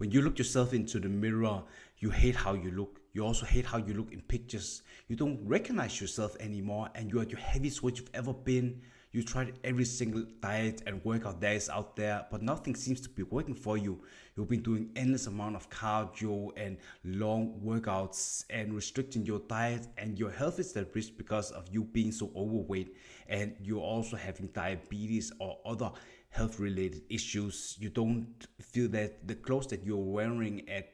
When you look yourself into the mirror, you hate how you look. You also hate how you look in pictures. You don't recognize yourself anymore, and you're at your heaviest weight you've ever been. You tried every single diet and workout there is out there, but nothing seems to be working for you. You've been doing endless amount of cardio and long workouts and restricting your diet, and your health is at risk because of you being so overweight, and you're also having diabetes or other health related issues. You don't feel that the clothes that you're wearing at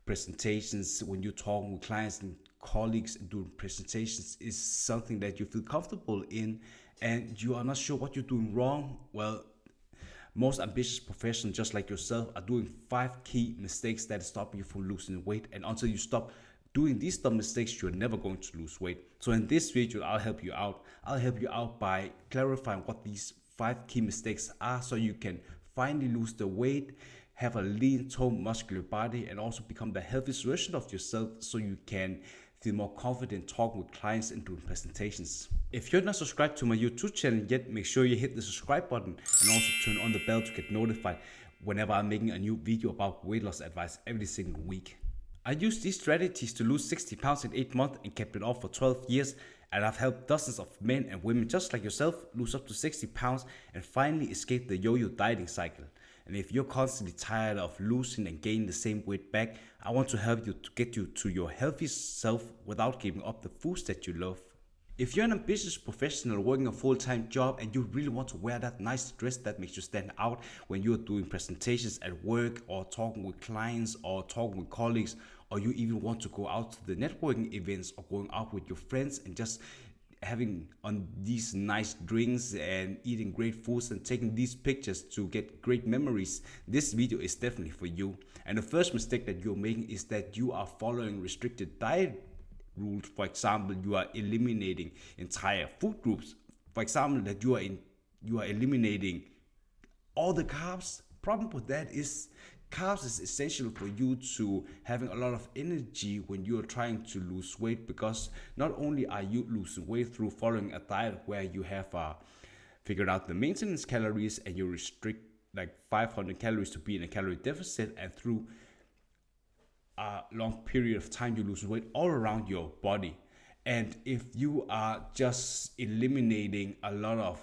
presentations, when you're talking with clients and colleagues and doing presentations, is something that you feel comfortable in, and you are not sure what you're doing wrong. Well, most ambitious professionals just like yourself are doing 5 key mistakes that stop you from losing weight, and until you stop doing these dumb mistakes, you're never going to lose weight. So in this video, I'll help you out. I'll help you out by clarifying what these 5 key mistakes are, so you can finally lose the weight, have a lean, toned, muscular body, and also become the healthiest version of yourself, so you can feel more confident talking with clients and doing presentations. If you're not subscribed to my YouTube channel yet, make sure you hit the subscribe button and also turn on the bell to get notified whenever I'm making a new video about weight loss advice every single week. I used these strategies to lose 60 pounds in 8 months and kept it off for 12 years, and I've helped dozens of men and women just like yourself lose up to 60 pounds and finally escape the yo-yo dieting cycle. And if you're constantly tired of losing and gaining the same weight back, I want to help you to get you to your healthiest self without giving up the foods that you love. If you're an ambitious professional working a full-time job and you really want to wear that nice dress that makes you stand out when you're doing presentations at work or talking with clients or talking with colleagues, or you even want to go out to the networking events or going out with your friends and just having on these nice drinks and eating great foods and taking these pictures to get great memories, this video is definitely for you. And the first mistake that you're making is that you are following restricted diet rules. For example, you are eliminating entire food groups. For example, that you are eliminating all the carbs. Problem with that is carbs is essential for you to having a lot of energy when you are trying to lose weight, because not only are you losing weight through following a diet where you have figured out the maintenance calories and you restrict like 500 calories to be in a calorie deficit, and through a long period of time you lose weight all around your body. And if you are just eliminating a lot of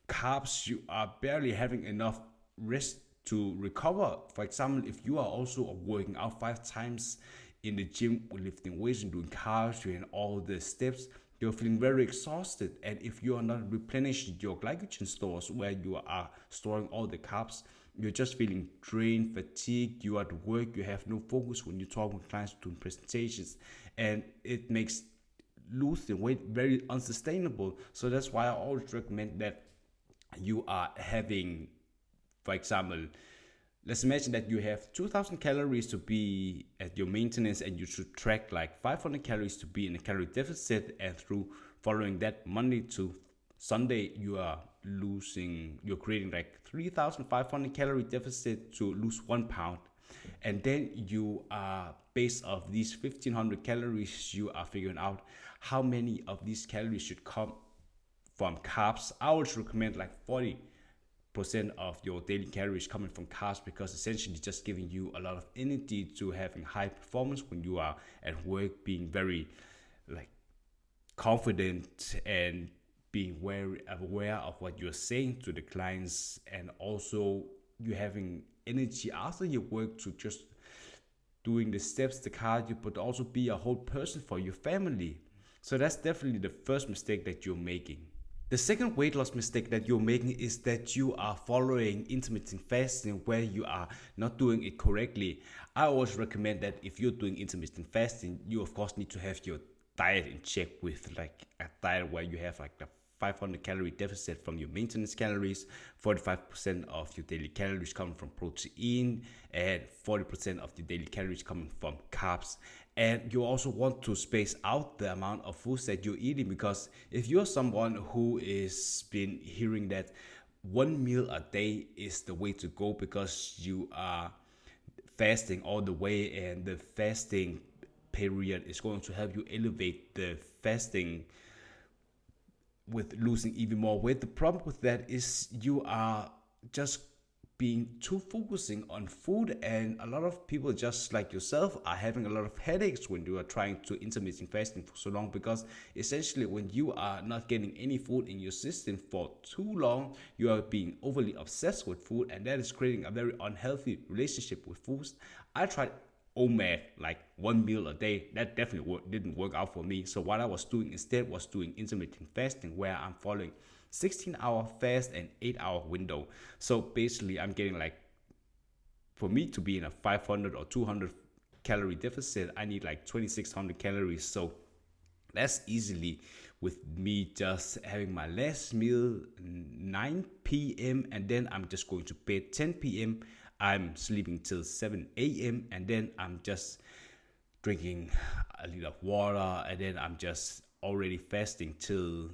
carbs, you are barely having enough rest to recover. For example, if you are also working out 5 times in the gym with lifting weights and doing cardio and all the steps, you're feeling very exhausted. And if you are not replenishing your glycogen stores where you are storing all the carbs, you're just feeling drained, fatigued. You are at work, you have no focus when you talk with clients, doing presentations, and it makes losing weight very unsustainable. So that's why I always recommend that you are having, for example, let's imagine that you have 2000 calories to be at your maintenance, and you should track like 500 calories to be in a calorie deficit, and through following that Monday to Sunday, you're creating like 3500 calorie deficit to lose 1 pound. And then you are, based off these 1500 calories, you are figuring out how many of these calories should come from carbs. I would recommend like 40% of your daily calories coming from carbs, because essentially it's just giving you a lot of energy to having high performance when you are at work, being very like confident and being very aware of what you're saying to the clients, and also you having energy after your work to just doing the steps, the cardio, but also be a whole person for your family. So that's definitely the first mistake that you're making. The second weight loss mistake that you're making is that you are following intermittent fasting where you are not doing it correctly. I always recommend that if you're doing intermittent fasting, you of course need to have your diet in check, with like a diet where you have like the 500 calorie deficit from your maintenance calories, 45% of your daily calories coming from protein, and 40% of your daily calories coming from carbs. And you also want to space out the amount of foods that you're eating, because if you're someone who is been hearing that 1 meal a day is the way to go because you are fasting all the way, and the fasting period is going to help you elevate the fasting with losing even more weight. The problem with that is you are just being too focusing on food, and a lot of people just like yourself are having a lot of headaches when you are trying to intermittent fasting for so long, because essentially when you are not getting any food in your system for too long, you are being overly obsessed with food, and that is creating a very unhealthy relationship with foods. I tried OMAD, like 1 meal a day. That definitely didn't work out for me. So what I was doing instead was doing intermittent fasting, where I'm following 16-hour fast and 8-hour window. So basically I'm getting like, for me to be in a 500 or 200 calorie deficit, I need like 2600 calories. So that's easily with me just having my last meal 9 p.m. and then I'm just going to bed 10 p.m. I'm sleeping till 7 a.m. and then I'm just drinking a liter of water, and then I'm just already fasting till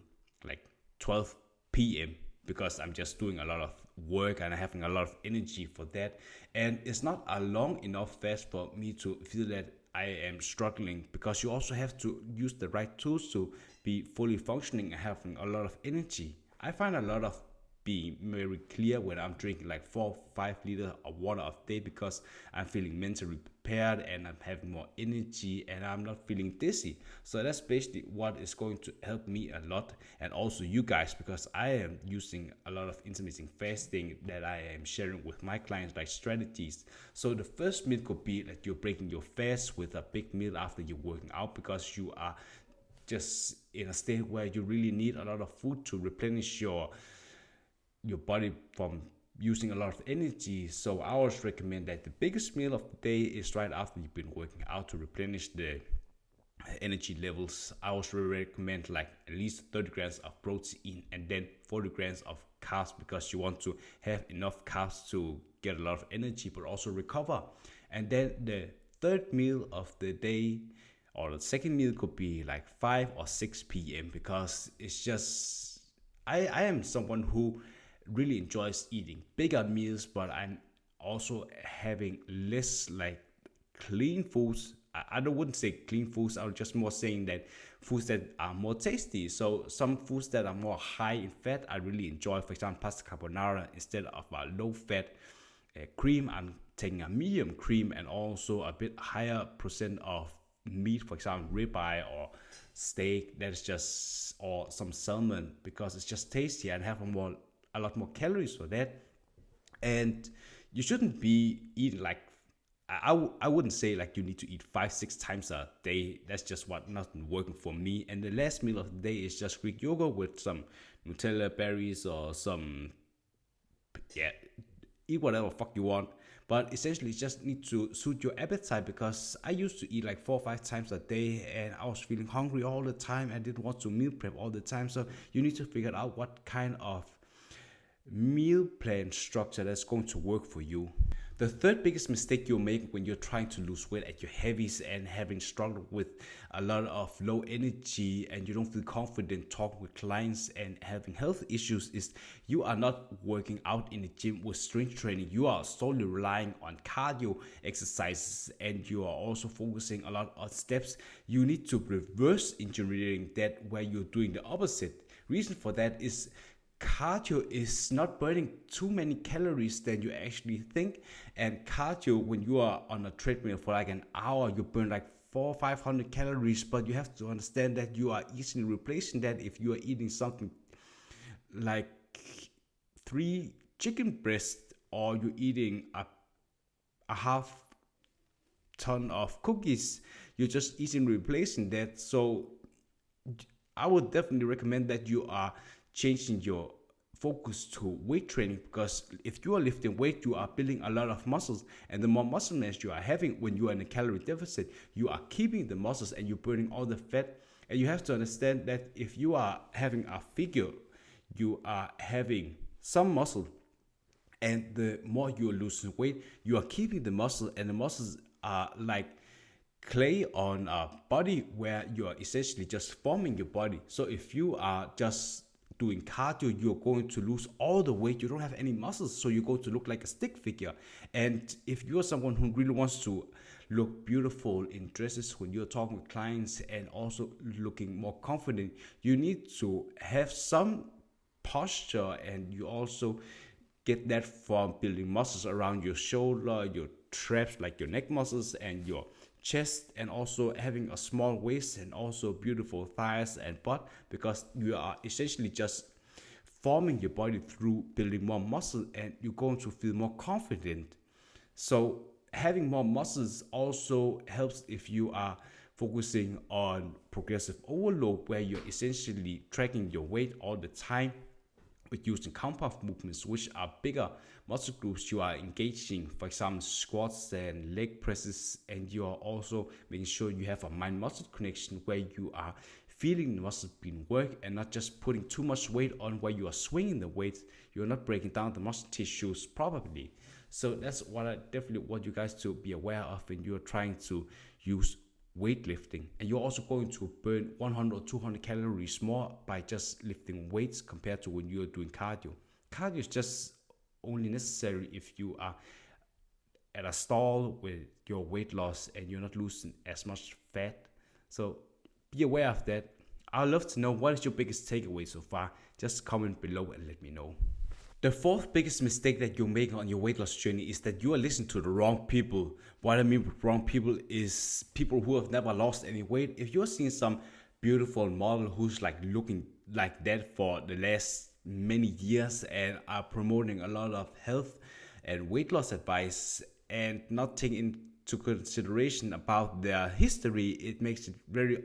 like 12 p.m. because I'm just doing a lot of work and I'm having a lot of energy for that. And it's not a long enough fast for me to feel that I am struggling, because you also have to use the right tools to be fully functioning and having a lot of energy. I find a lot of being very clear when I'm drinking like 4-5 liters of water a day, because I'm feeling mentally prepared and I'm having more energy and I'm not feeling dizzy. So that's basically what is going to help me a lot, and also you guys, because I am using a lot of intermittent fasting that I am sharing with my clients, like strategies. So the first meal could be that you're breaking your fast with a big meal after you're working out, because you are just in a state where you really need a lot of food to replenish your body from using a lot of energy. So I always recommend that the biggest meal of the day is right after you've been working out to replenish the energy levels. I also recommend like at least 30 grams of protein and then 40 grams of carbs, because you want to have enough carbs to get a lot of energy but also recover. And then the third meal of the day, or the second meal, could be like 5 or 6 p.m. because it's just I am someone who really enjoys eating bigger meals, but I'm also having less like clean foods. I wouldn't say clean foods, I was just more saying that foods that are more tasty. So some foods that are more high in fat I really enjoy. For example, pasta carbonara, instead of a low fat cream, I'm taking a medium cream and also a bit higher percent of meat, for example ribeye or steak, that is just, or some salmon, because it's just tasty and have a lot more calories for that. And you shouldn't be eating like, I wouldn't say like you need to eat 5-6 times a day. That's just what not working for me. And the last meal of the day is just Greek yogurt with some Nutella berries or some, yeah, eat whatever fuck you want. But essentially, you just need to suit your appetite, because I used to eat like 4 or 5 times a day and I was feeling hungry all the time. I didn't want to meal prep all the time. So you need to figure out what kind of meal plan structure that's going to work for you. The third biggest mistake you'll make when you're trying to lose weight at your heavies and having struggled with a lot of low energy and you don't feel confident talking with clients and having health issues is you are not working out in the gym with strength training. You are solely relying on cardio exercises, and you are also focusing a lot on steps. You need to reverse engineering that, where you're doing the opposite. Reason for that is cardio is not burning too many calories than you actually think. And cardio, when you are on a treadmill for like an hour, you burn like 400-500 calories, but you have to understand that you are easily replacing that if you are eating something like 3 chicken breasts, or you're eating a half ton of cookies. You're just easily replacing that. So I would definitely recommend that you are changing your focus to weight training, because if you are lifting weight, you are building a lot of muscles, and the more muscle mass you are having when you are in a calorie deficit, you are keeping the muscles and you're burning all the fat. And you have to understand that if you are having a figure, you are having some muscle, and the more you're losing weight, you are keeping the muscle, and the muscles are like clay on a body where you are essentially just forming your body. So if you are just doing cardio, you're going to lose all the weight. You don't have any muscles, so you're going to look like a stick figure. And if you're someone who really wants to look beautiful in dresses when you're talking with clients and also looking more confident, you need to have some posture, and you also get that from building muscles around your shoulder, your traps, like your neck muscles and your chest, and also having a small waist and also beautiful thighs and butt, because you are essentially just forming your body through building more muscle, and you're going to feel more confident. So having more muscles also helps if you are focusing on progressive overload, where you're essentially tracking your weight all the time with using compound movements, which are bigger muscle groups you are engaging, for example, squats and leg presses, and you are also making sure you have a mind muscle connection where you are feeling the muscles being worked and not just putting too much weight on where you are swinging the weight. You're not breaking down the muscle tissues properly. So that's what I definitely want you guys to be aware of when you're trying to use weightlifting. And you're also going to burn 100 or 200 calories more by just lifting weights compared to when you're doing cardio. Cardio is just only necessary if you are at a stall with your weight loss and you're not losing as much fat. So be aware of that. I'd love to know, what is your biggest takeaway so far? Just comment below and let me know. The fourth biggest mistake that you're making on your weight loss journey is that you are listening to the wrong people. What I mean with wrong people is people who have never lost any weight. If you're seeing some beautiful model who's like looking like that for the last many years and are promoting a lot of health and weight loss advice and not taking into consideration about their history, it makes it very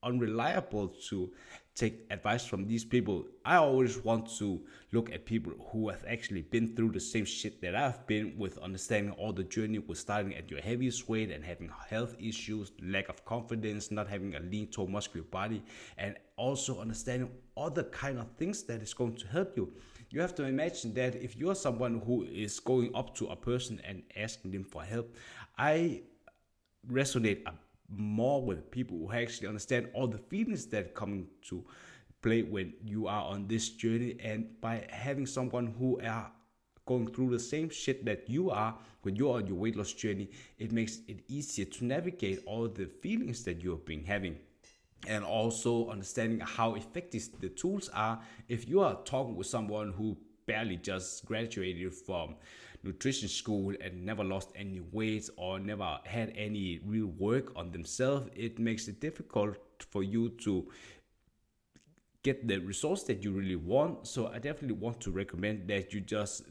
unreliable to take advice from these people. I always want to look at people who have actually been through the same shit that I've been, with understanding all the journey with starting at your heaviest weight and having health issues, lack of confidence, not having a lean, tall, muscular body, and also understanding other kind of things that is going to help you. You have to imagine that if you're someone who is going up to a person and asking them for help, I resonate more with people who actually understand all the feelings that come to play when you are on this journey. And by having someone who are going through the same shit that you are when you're on your weight loss journey, it makes it easier to navigate all the feelings that you've been having. And also understanding how effective the tools are. If you are talking with someone who barely just graduated from nutrition school and never lost any weight or never had any real work on themselves, it makes it difficult for you to get the results that you really want. So I definitely want to recommend that you just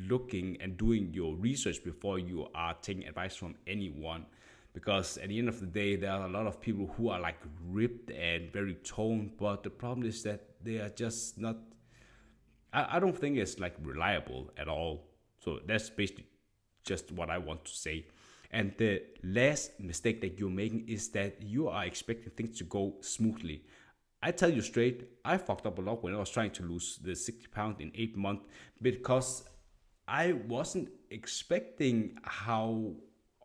looking and doing your research before you are taking advice from anyone, because at the end of the day there are a lot of people who are like ripped and very toned, but the problem is that they are just not, I don't think it's like reliable at all. So that's basically just what I want to say. And the last mistake that you're making is that you are expecting things to go smoothly. I tell you straight, I fucked up a lot when I was trying to lose the 60 pounds in 8 months, because I wasn't expecting how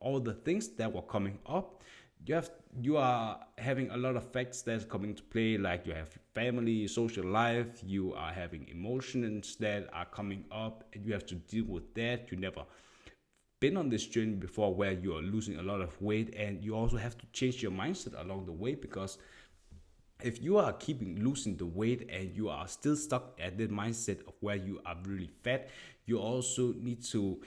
all the things that were coming up. You are having a lot of facts that's coming into play, like you have family, social life, you are having emotions that are coming up, and you have to deal with that. You never been on this journey before where you are losing a lot of weight, and you also have to change your mindset along the way, because if you are keeping losing the weight and you are still stuck at the mindset of where you are really fat, you also need to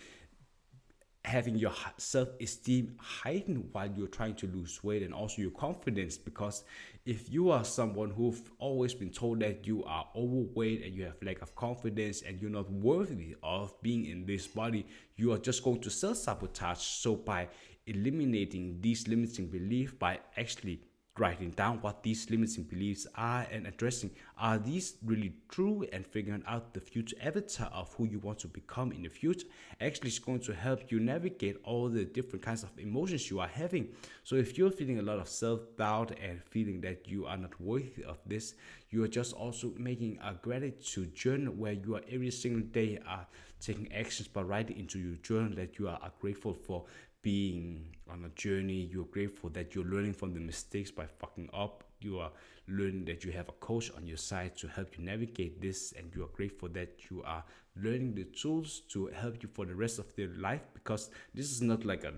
having your self-esteem heightened while you're trying to lose weight, and also your confidence. Because if you are someone who've always been told that you are overweight and you have lack of confidence and you're not worthy of being in this body, you are just going to self-sabotage. So by eliminating these limiting beliefs, by actually writing down what these limiting beliefs are and addressing, are these really true, and figuring out the future avatar of who you want to become in the future, actually is going to help you navigate all the different kinds of emotions you are having. So if you're feeling a lot of self-doubt and feeling that you are not worthy of this, you are just also making a gratitude journal where you are every single day are taking actions by writing into your journal that you are grateful for being on a journey. You're grateful that you're learning from the mistakes by fucking up. You are learning that you have a coach on your side to help you navigate this, and you are grateful that you are learning the tools to help you for the rest of your life, because this is not like a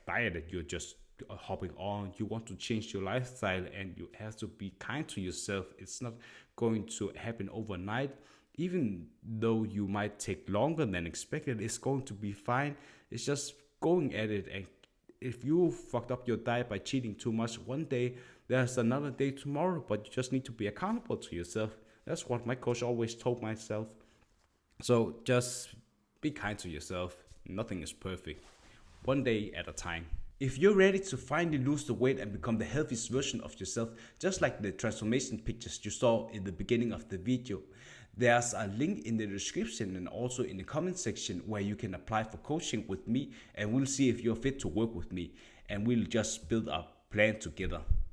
diet that you're just hopping on. You want to change your lifestyle, and you have to be kind to yourself. It's not going to happen overnight. even though you might take longer than expected, it's going to be fine. It's just going at it. And if you fucked up your diet by cheating too much one day, there's another day tomorrow, but you just need to be accountable to yourself. That's what my coach always told myself. So just be kind to yourself. Nothing is perfect. One day at a time. If you're ready to finally lose the weight and become the healthiest version of yourself, just like the transformation pictures you saw in the beginning of the video, there's a link in the description and also in the comment section where you can apply for coaching with me, and we'll see if you're fit to work with me, and we'll just build a plan together.